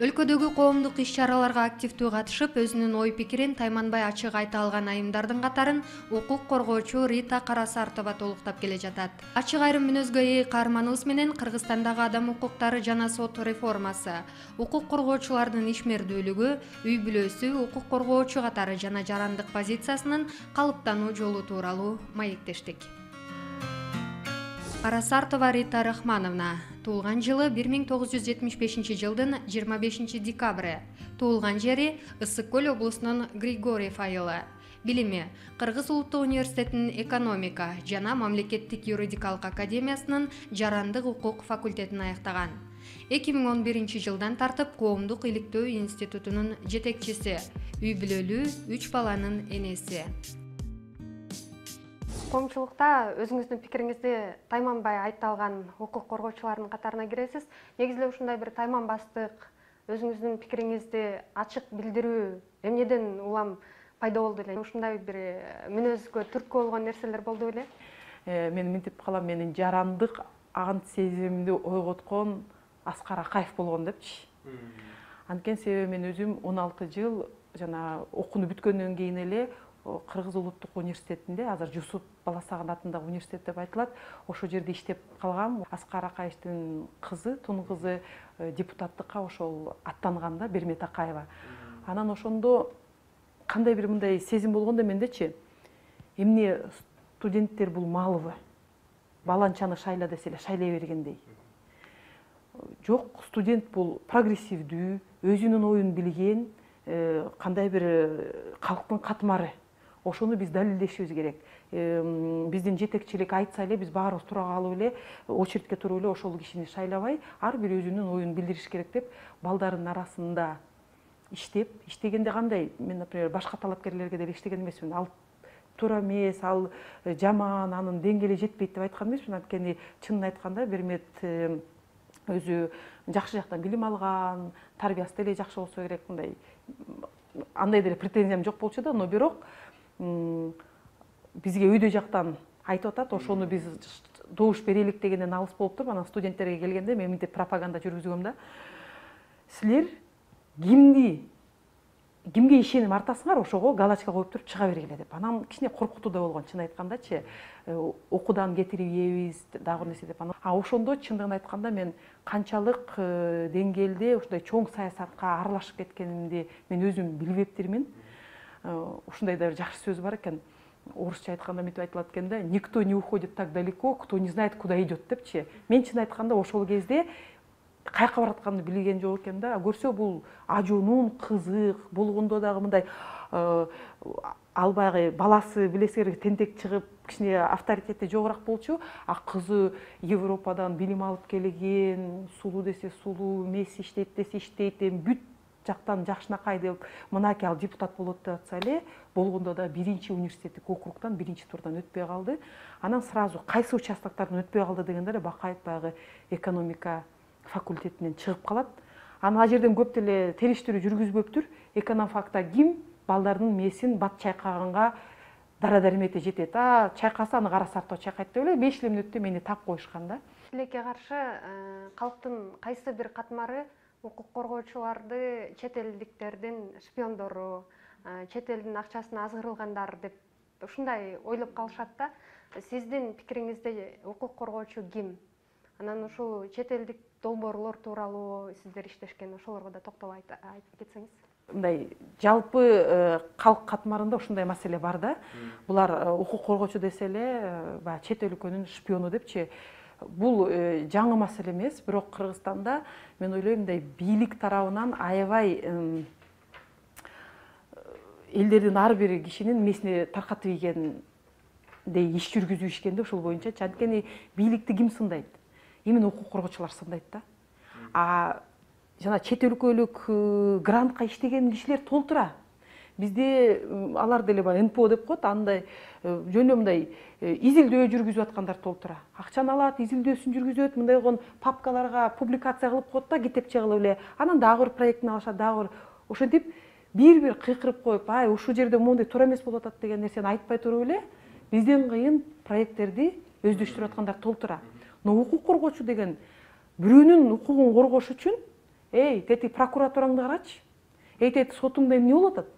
Өлкөдөгү коомдук иш-чараларга активдүү катышып, өзүнүн ой-пикирин тайманбай ачык айта алган айымдардын катарын укук коргоочу Рита Карасартова толуктап келе жатат. Ачык айрым мүнөзгө ээ каарманыбыз менен Кыргызстандагы адам укуктары жана сот реформасы, укук коргоочулардын ишмердүүлүгү, үй бүлөсү, укук коргоочу катары жана жарандык позициясынын калыптануу жолу тууралуу маектештик. Карасартова Рита Рахмановна. Туулган жылы 1975 жылдын 25 декабры. Туулган жери Ысык Көл облусунун Григорьев айылы. Билими Кыргыз Улуттук университетинин экономика жана мамлекеттик юридикалык академиясынын жарандык укук факультетин аяктаган. 2011 жылдан тартып коомдук иликтөө институтунун жетекчиси, үй бүлөлүү 3 баланын энеси. Коомчулукта өзүңүздүн пикириңизди тайманбай айта алган укук коргоочулардын катарына киресиз. Негизи ушундай бир тайманбастык, өзүңүздүн пикириңизди ачык билдирүү эмнеден улам пайда болду эле? Ушундай бир мүнөзгө түрткү болгон нерселер болду беле? Мен мынтип калам, менин жарандык ант сезимимди ойготкон Аскар Акаев болгон депчи. Анткени себеби мен өзүм 16 жыл жана окууну бүткөндөн кийин эле Кыргыз Улуттук университетинде, азыр Жусуп Баласагын атындагы университет деп айтылат, ошол жерде иштеп калгам. Аскар Акаевдин кызы, тун кызы депутаттыкка ошол аттанганда, Бермет Акаева. Анан ошондо кандай бир мындай сезим болгондо мендечи, эмне студенттер бул малыбы? Баланчаны шайла десе эле шайлай бергендей. Жок, студент бул прогрессивдүү, өзүнүн оюн билген, кандай бир калктын катмары. Ошону биз далилдешибиз керек. Биздин жетекчилик айтса эле, биз баарыбыз тура калып эле, очередке туруп эле ошол кишини шайлабай, ар бир өзүнүн оюн билдириш керек деп, балдардын арасында иштегенде кандай? Мен, например, башка талапкерлерге деле иштеген эмесмин. Ал туура эмес, ал жаман, анын деңгээли жетпейт деп айткан эмесмин. Анткени чынын айтканда Бермет өзү жакшы жактан билим алган, тарбиясы деле жакшы болсо керек, мындай андай деле претензиям жок болчу да, но бирок бизге өйдө жактан айтып атат, ошону биз добуш берелик дегенден алыс болуп туруп, анан студенттерге келгенде мен мынтип пропаганда жүргүзгөм да. Силер кимге ишеним артасыңар, ошого галочка коюп туруп чыга бергиле деп. Анан кичине коркутуу да болгон, чын айткандачы. Окуудан кетирип ийебиз, дагы нерсе деп. Ошондо чындыгын айтканда мен канчалык деңгээлде ушундай чоң саясатка аралашып кеткенимди мен өзүм билбептирмин. Ушундай да бир жакшы сөз бар экен. Орусча айтканда мынтип айтылат экен да: никто не уходит так далеко, кто не знает, куда идет депчи. Мен чын айтканда ошол кезде каяка баратканымды билген жок экен да. Көрсө бул ажуунун кызык болгондо дагы мындай албагы баласы билесиңер тентек чыгып, кичине авторитети жогорак болчу, а кызы Европадан билим алып келген, сулуу десе сулуу, эмес иштейт десе иштейт, бүт жактан жакшынакай деп, мынакей ал депутат болот деп атса эле, болгондо да биринчи университеттик округдан биринчи турдан өтпөй калды. Анан сразу кайсы участоктардан өтпөй калды дегенде эле Бакаев баягы экономика факультетинен чыгып калат. Анан ал жерден көп деле териштирүү жүргүзбөптүр. Экономфакта ким балдардын мээсин бат чайкаганга дара дармете жетет. Чайкаса аны Карасартова чайкайт деп эле 5 мүнөттө мени тап коюшкан да. Тилекке каршы калктын кайсы бир катмары укук коргоочуларды чет элдиктердин шпиондору, чет элдин акчасын азгырылгандар деп ушундай ойлоп калышат да. Сиздин пикириңизде укук коргоочу ким? Анан ушул чет элдик долбоорлор тууралуу сиздер иштешкен, ошолорго да токтолуп айтып кетсеңиз. Мындай жалпы калк катмарында ушундай маселе бар да. Булар укук коргоочу десе эле, баягы чет өлкөнүн шпиону депчи. Бул жаңы маселе эмес, бирок Кыргызстанда мен ойлойм мындай бийлик тарабынан аябай элдердин ар бир кишинин мээсине таркатып ийгендей иш жүргүзүшкенде ошол боюнча. Анткени бийликти ким сындайт? Именно укук коргоочулар сындайт да. Жана чет өлкөлүк грантка иштеген кишилер толтура. Бизде алар деле баягы НПО деп коет, андай жөн эле мындай изилдөө жүргүзүп аткандар толтура. Акчаны алат, изилдөөсүн жүргүзөт, мындай болгон папкаларга публикация кылып коет да, китепче кылып эле. Анан дагы бир проектин алышат, дагы бир. Ошентип бир кыйкырып коюп, ушул жерде моундай туура эмес болуп атат деген нерсени айтпай туруп эле, бизден кыйын проекттерди өздөштүрүп аткандар толтура. Но укук коргоочу деген бирөөнүн укугун коргош үчүн эй тети прокуратураңды карачы, эй тети сотуңда эмне болуп атат,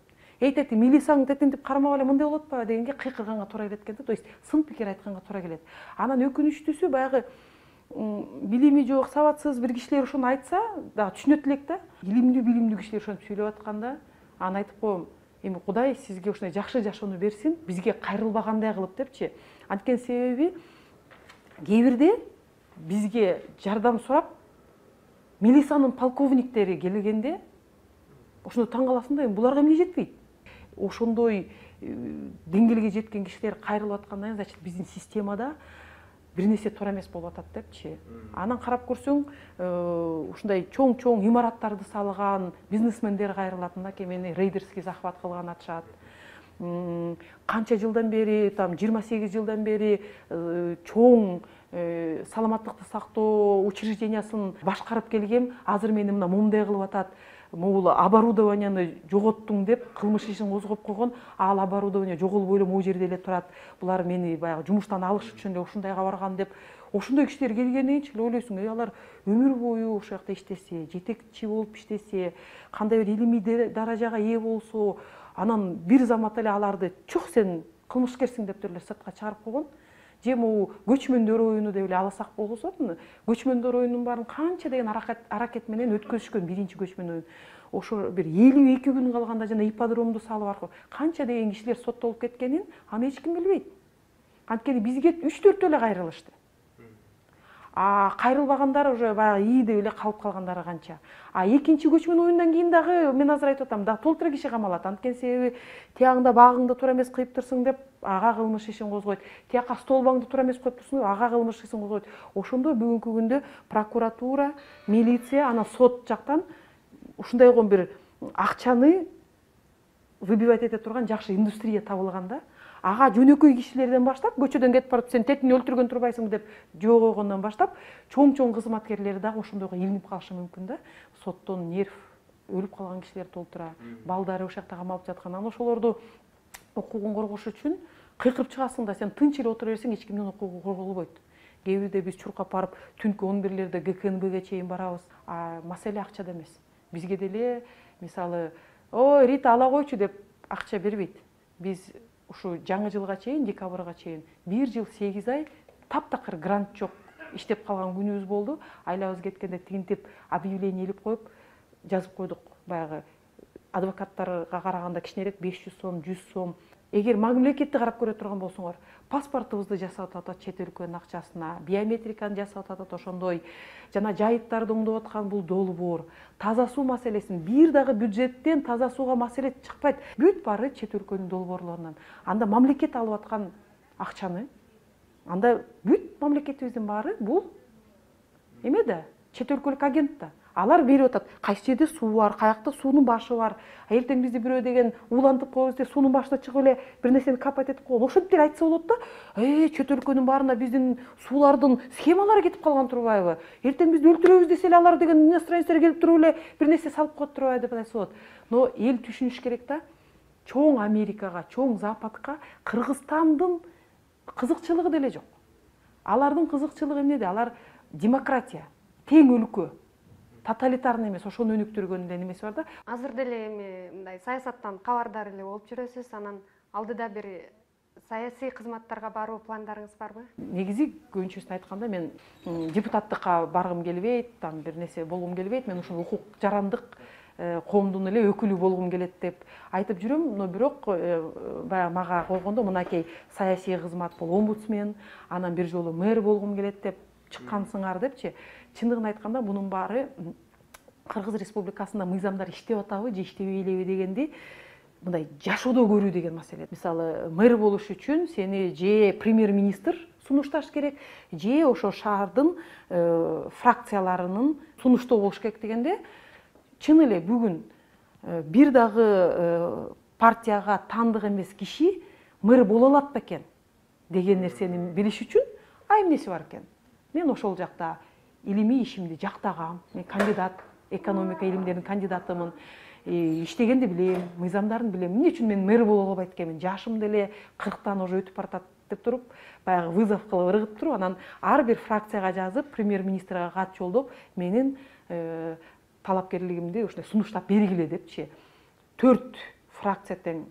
эй тети милицияң тетинтип кармап эле мындай болуп атпайбы дегенге кыйкырганга туура келет экен да. То есть сын пикир айтканга туура келет. Анан өкүнүчтүүсү баягы билими жок, сабатсыз бир кишилер ошону айтса дагы түшүнөт элек да. Билимдүү кишилер ошентип сүйлөп атканда анан айтып коем, эми Кудай сизге ушундай жакшы жашоону берсин, бизге кайрылбагандай кылып депчи. Анткени себеби кээ бирде бизге жардам сурап милициянын полковниктери келгенде ошондо таң каласың да, буларга эмне жетпейт? Ошондой деңгээлге жеткен кишилер кайрылып аткандан кийин, значит, биздин системада бир нерсе туура эмес болуп атат депчи. Анан карап көрсөң, ушундай чоң имараттарды салган бизнесмендер кайрылат, мынакей мени рейдерский захват кылган атышат. Канча жылдан бери, там 28 жылдан бери чоң саламаттыкты сактоо учреждениясын башкарып келгем, азыр мени мына момундай кылып атат. Могул оборудованияны жоготтуң деп кылмыш ишин козгоп койгон, ал оборудование жоголбой эле могу жерде эле турат. Булар мени баягы жумуштан алыш үчүн эле ушундайга барган деп. Ошондой кишилер келгенден кийин эле ойлойсуң, алар өмүр бою ошол жакта иштесе, жетекчи болуп иштесе, кандай бир илимий даражага ээ болсо, анан бир замат эле аларды чух сен кылмышкерсиң деп эле сыртка чыгарып койгон. Же могу көчмөндөр оюну деп эле алсак болсо, көчмөндөр оюнунун баарын канча деген аракет менен өткөзүшкөн биринчи көчмөн оюн. Ошо бир 52 күн калганда жана ипподромду салып аркылуу канча деген кишилер соттолуп кеткенин аны эч ким билбейт. Анткени бизге 3-4 эле кайрылышты. Кайрылбагандар уже баягы ии деп эле калып калгандары канча. Экинчи көчмөн оюндан кийин дагы мен азыр айтып атам, дагы толтура киши камалат. Анткени себеби тиягыңда багыңды туура эмес кыйып турсуң деп ага кылмыш ишин козгойт. Тияка столбаңды туура эмес коюп турсуң деп ага кылмыш ишин козгойт. Ошондо бүгүнкү күндө прокуратура, милиция, анан сот жактан ушундайгон бир акчаны выбивать эте турган жакшы индустрия табылган да. Ага жөнөкөй кишилерден баштап, көчөдөн кетип барып сен тетини өлтүргөн турбайсың деп жөө койгондон баштап, чоң кызматкерлер дагы ошондойго илинип калышы мүмкүн да. Соттон нерв өлүп калган кишилер толтура, балдары ошол жакта камалып жаткан. Анан ошолорду укугун коргош үчүн кыйкырып чыгасың да, сен тынч эле отура берсең эч кимдин укугу корголбойт. Кээ бирде биз чуркап барып түнкү 11-лерде ГКНБге чейин барабыз. Маселе акчада эмес. Бизге деле мисалы, ой, Рита ала койчу деп акча бербейт. Биз ушу жаңы жылга чейин, декабрга чейин 1 жыл 8 ай таптакыр грант жок иштеп калган күнүбүз болду. Айлабыз кеткенде тигинтип объявление илип коюп жазып койдук. Баягы адвокаттарга караганда кичинерээк 500 сом, 100 сом. Эгер мамлекетти карап көрө турган болсоңор, паспортубузду жасап атат чет өлкөнүн акчасына, биометриканы жасап атат ошондой, жана жайыттарды оңдоп аткан бул долбоор, таза суу маселесин бир дагы бюджеттен таза сууга маселе чыкпайт. Бүт баары чет өлкөнүн долбоорлорунан. Анда мамлекет алып аткан акчаны, анда бүт мамлекетибиздин баары бул эме да, чет өлкөлүк агент да. Алар берип атат, кайсы жерде суу бар, каякта суунун башы бар. Эртең бизди бирөө деген уулантып коебуз деп суунун башына чыгып эле бир нерсени капать этип койгон. Ошентип эле айтса болот да. Чет өлкөнүн баарына биздин суулардын схемалары кетип калган турбайбы? Эртең бизди өлтүрөбүз десе эле алар деген иностранецтер келип туруп эле бир нерсе салып коет турбайбы деп айтса болот. Но эл түшүнүш керек да. Чоң Америкага, чоң Западка Кыргызстандын кызыкчылыгы деле жок. Алардын кызыкчылыгы эмнеде? Алар демократия, тең өлкө. Тоталитарный эмес, ошону өнүктүргөн эле немеси бар да. Азыр деле эми мындай саясаттан кабардар эле болуп жүрөсүз, анан алдыда бир саясий кызматтарга баруу пландарыңыз барбы? Негизи көбүнчөсүн айтканда мен депутаттыкка баргым келбейт, там бир нерсе болгум келбейт. Мен ушул укук жарандык коомдун эле өкүлү болгум келет деп айтып жүрөм, но бирок баягы мага койгондо мынакей саясий кызмат бул омбудсмен, анан бир жолу мэр болгум келет деп чыккансыңар депчи. Чындыгын айтканда мунун баары Кыргыз Республикасында мыйзамдар иштеп атабы же иштебей элеби дегенди мындай жашоодо көрүү деген маселе. Мисалы, мэр болуш үчүн сени же премьер-министр сунушташ керек, же ошо шаардын фракцияларынын сунуштоо болуш керек дегенде, чын эле бүгүн бир дагы партияга таандык эмес киши мэр боло алат бекен деген нерсени билиш үчүн эмнеси бар экен? Мен ошол жакта илимий ишимди жактагам. Мен кандидат, экономика илимдеринин кандидатымын. Иштегенди билем, мыйзамдарын билем. Эмне үчүн мен мэр боло албайт экенмин? Жашым деле 40-тан уже өтүп баратат деп туруп, баягы вызов кылып ыргып туруп, анан ар бир фракцияга жазып, премьер-министрге кат жолдоп, менин талапкерлигимди ушундай сунуштап бергиле депчи 4 фракция тең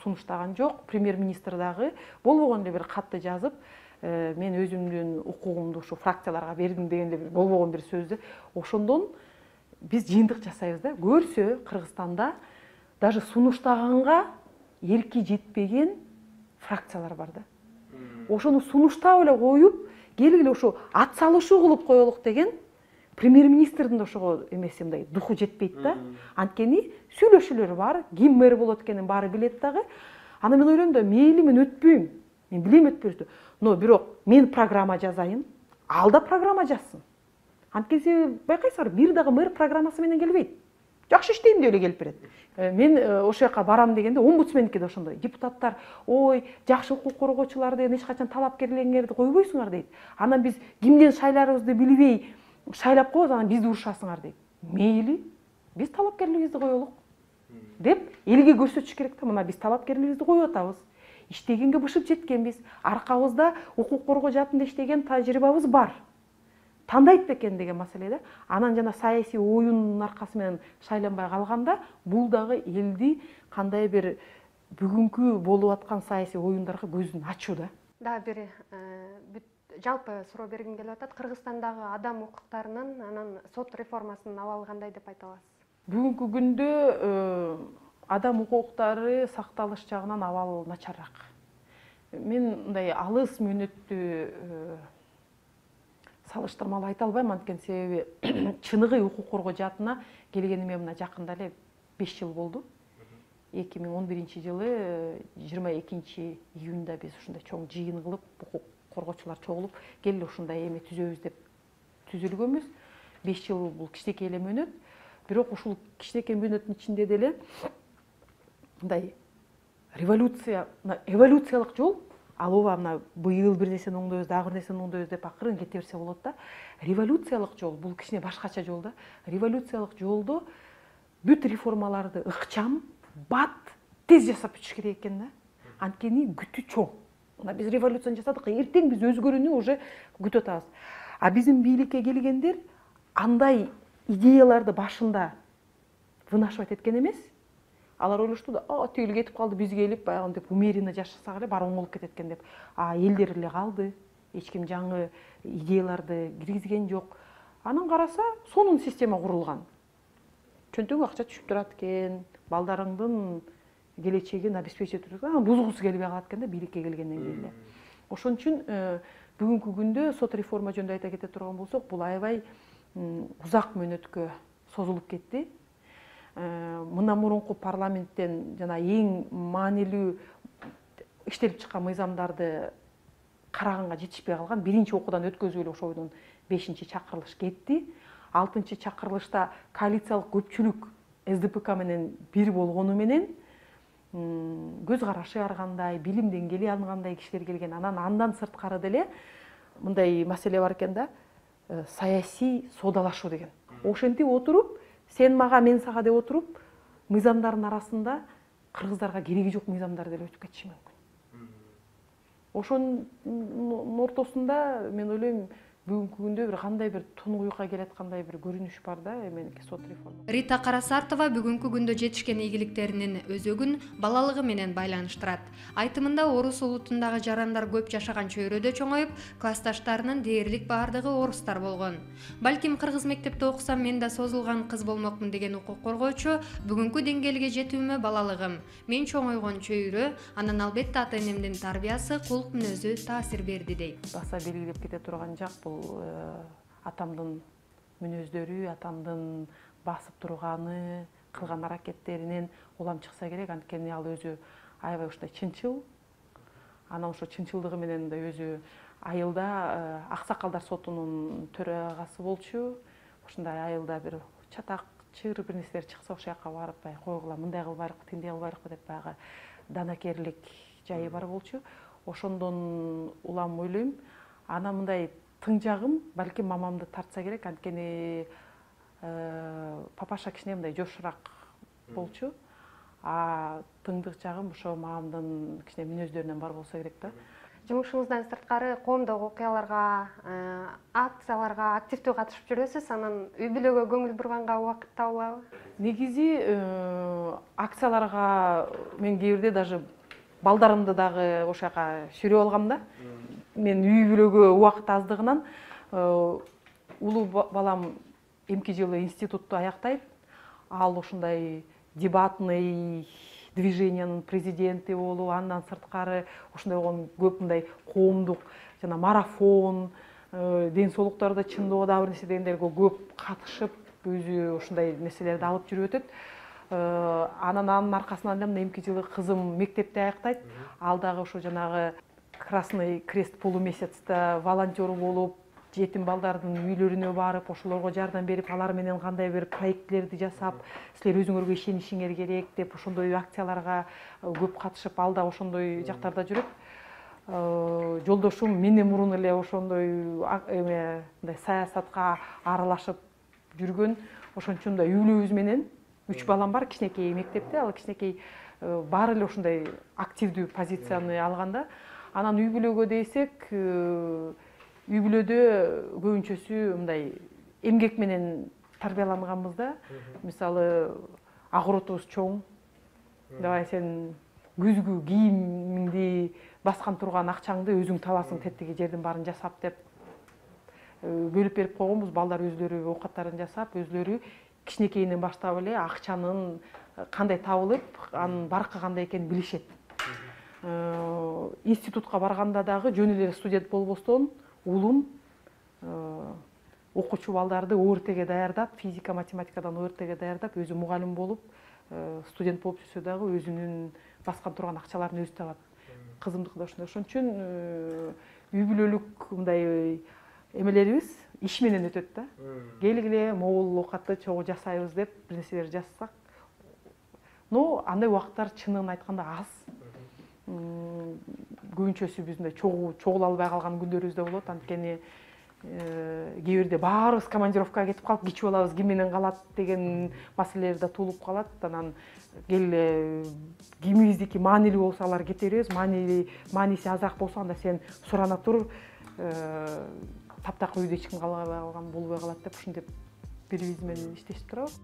сунуштаган жок. Премьер-министр дагы болбогон эле бир катты жазып, мен өзүмдүн укугумду ушу фракцияларга бердим дегенде бир болбогон бир сөздү. Ошондон биз жыйынтык жасайбыз да. Көрсө Кыргызстанда даже сунуштаганга эрки жетпеген фракциялар бар да. Ошону сунуштап эле коюп, келгиле ошо ат салышуу кылып коелук деген премьер-министрдин ошого эмеси мындай духу жетпейт да. Анткени сүйлөшүүлөр бар, ким мэр болот экенин баары билет дагы. Аны мен ойлойм да, мейли мен өтпөйм. Мен билем өтпөйсү. Но бирок мен программа жазайын, ал да программа жазсын. Анткени сен байкайсыңар, бир дагы мэр программасы менен келбейт. Жакшы иштейм деп эле келип берет. Мен ошол жака барам дегенде омбудсмендики да ошондой. Депутаттар, ой, жакшы укук коргоочулар деген эч качан талапкерлериңерди койбойсуңар дейт. Анан биз кимден шайларыбызды билбей шайлап коебуз, анан бизди урушасыңар дейт. Мейли, биз талапкерлигибизди коелук деп элге көрсөтүш керек да. Мына биз талапкерлигибизди коюп атабыз. Иштегенге бышып жеткенбиз. Аркабызда укук коргоо жаатында иштеген тажрыйбабыз бар. Тандайт бекен деген маселе да. Анан жана саясий оюндун аркасы менен шайланбай калганда, бул дагы элди кандай бир бүгүнкү болуп аткан саясий оюндарга көзүн ачуу да. Да, бир жалпы суроо бергим келип атат. Кыргызстандагы адам укуктарынын, анан сот реформасынын абалы кандай деп айта аласыз? Бүгүнкү күндө адам укуктары сакталыш жагынан абал начарраак. Мен мындай алыс мөөнөттү салыштырмалуу айта албайм, анткени себеби чыныгы укук коргоо жаатына келгениме мына жакында эле 5 жыл болду. 2011-жылы 22-июнда биз ушундай чоң жыйын кылып, укук коргоочулар чогулуп, келе ушундай эме түзөбүз деп түзүлгөнбүз. 5 жыл бул кичинекей эле мөөнөт. Бирок ушул кичинекей мөөнөттүн ичинде деле мындай эволюциялык жол, ал ооба мына быйыл бир нерсени оңдойбуз, дагы бир нерсени оңдойбуз деп акырын кете берсе болот да. Революциялык жол бул кичине башкача жол да. Революциялык жолдо бүт реформаларды ыкчам, бат, тез жасап бүтүш керек экен да. Анткени күтүү чоң. Мына биз революцияны жасадык, эртең биз өзгөрүүнү уже күтүп атабыз. А биздин бийликке келгендер андай идеяларды башында вынашивать эткен эмес. Алар ойлошту да, тигил кетип калды, биз келип баягынтип умеренно жашасак эле баары оң болуп кетет экен деп. Элдер эле калды. Эч ким жаңы идеяларды киргизген жок. Анан караса, сонун система курулган. Чөнтөгү акча түшүп турат экен, балдарыңдын келечегин обеспечить этип, бузгусу келбей калат экен да бийликке келгенден кийин эле. Ошон үчүн бүгүнкү күндө сот реформа жөнүндө айта кете турган болсок, бул аябай узак мөөнөткө созулуп кетти. Мындан мурунку парламенттен жана эң маанилүү иштелип чыккан мыйзамдарды караганга жетишпей калган, биринчи окуудан өткөзүп эле ошондон 5-чакырылыш кетти. 6-чакырылышта коалициялык көпчүлүк СДПК менен бир болгону менен көз карашы ар кандай, билим деңгээли ар кандай кишилер келген. Андан сырткары деле мындай маселе бар экен да, саясий соодалашуу деген. Ошентип отуруп, сен мага, мен сага деп отуруп, мыйзамдардын арасында кыргыздарга кереги жок мыйзамдар деле өтүп кетиши мүмкүн. Ошонун ортосунда мен ойлойм, бүгүнкү күндө бир кандай бир тунугуйга келаткандай бир көрүнүш бар да, эменики сот реформа. Рита Карасартова бүгүнкү күндө жетишкен ийгиликтеринин өзөгүн балалыгы менен байланыштырат. Айтымында орус улутундагы жарандар көп жашаган чөйрөдө чоңоюп, классташтарынын дээрлик баардыгы орустар болгон. Балким кыргыз мектепте окусам мен да созулган кыз болмокмун деген укук коргоочу бүгүнкү деңгээлге жетүүмө балалыгым, мен чоңойгон чөйрө, анан албетте ата-энемдин тарбиясы, кулк мүнөзү таасир берди дейт. Баса белгилеп кете турган жак бул атамдын мүнөздөрү, атамдын басып турганы, кылган аракеттеринен улам чыкса керек. Анткени ал өзү аябай ушундай чынчыл. Анан ошо чынчылдыгы менен да өзү айылда аксакалдар сотунун төрагасы болчу. Ушундай айылда бир чатак, чыр бир нерселер чыкса, ошол жака барып койгула, мындай кылбайлыкпы, тиндей кылбайлыкпы деп баягы данакерлик жайы бар болчу. Ошондон улам ойлойм, ана мындай тың жагым балким мамамды тартса керек, анткени папаша кичине мындай жошураак болчу. Тыңдык жагым ошо мамамдын кичине мүнөздөрүнөн бар болсо керек да. Жумушуңуздан сырткары коомдук окуяларга, акцияларга активдүү катышып жүрөсүз, анан үй бүлөгө көңүл бурганга убакыт табылабы? Негизи акцияларга мен кээ бирде даже балдарымды дагы ошол жака сүрөп алгам да. Мен үй бүлөгө убакыт аздыгынан улуу балам эмки жылы институтту аяктайт. Ал ошондой дебатный движениянын президенти болуп, андан сырткары ошондой көп мындай коомдук жана марафон, ден соолуктарды чыңдоо дагы бир нерсе дегендерге көп катышып, өзү ошондой нерселерди алып жүрүп өтөт. Анын аркасынан эле эмки жылы кызым мектепти аяктайт. Ал дагы ошо жанагы Красный Крест полумесяцта волонтер болуп, жетим балдардын үйлөрүнө барып, ошолорго жардам берип, алар менен кандай бир проектлерди жасап, силер өзүңөргө ишенишиңер керек деп ошондой акцияларга көп катышып, ал да ошондой жактарда жүрөт. Жолдошум менден мурун эле ошондой мындай саясатка аралашып жүргөн. Ошон үчүн да үй бүлөбүз менен 3 балам бар, кичинекей мектепте, ал кичинекей баары эле ошондой активдүү позицияны алганда. Анан үй бүлөгө десек, үй бүлөдө көбүнчөсү мындай эмгек менен тарбияланганбыз да. Мисалы, огородубуз чоң. Давай сен күзгү кийимиңди баскан турган акчаңды өзүң табасың, теттиги жердин баарын жасап деп бөлүп берип койгонбуз. Балдар өзлөрү оокаттарын жасап, өзлөрү кичинекейинен баштап эле акчанын кандай табылып, анын баркы кандай экенин билишет. Институтка барганда дагы жөн эле студент болбостон улум окуучу балдарды ОРТге даярдап, физика, математикадан ОРТге даярдап, өзү мугалим болуп, студент болуп жүрсө дагы өзүнүн баскан турган акчаларын өзү табат. Кызымдыкы да ошондой. Ошон үчүн үй бүлөлүк мындай эмелерибиз иш менен өтөт да. Келгиле могул оокатты чогуу жасайбыз деп бир нерселер жасасак, но андай убакыттар чынын айтканда аз. Көбүнчөсү биз мындай чогула албай калган күндөрүбүз да болот. Анткени кээ бирде баарыбыз командировкага кетип калып, кичип алабыз, ким менен калат деген маселелер да туулуп калат. Анан келе кимиңиздики маанилүү болсо алар кете беребиз, мааниси азыраак болсо анда сен сурана тур, таптакыр үйдө эч ким калбай калган болбой калат деп ушинтип бири биз менен иштешип турабыз.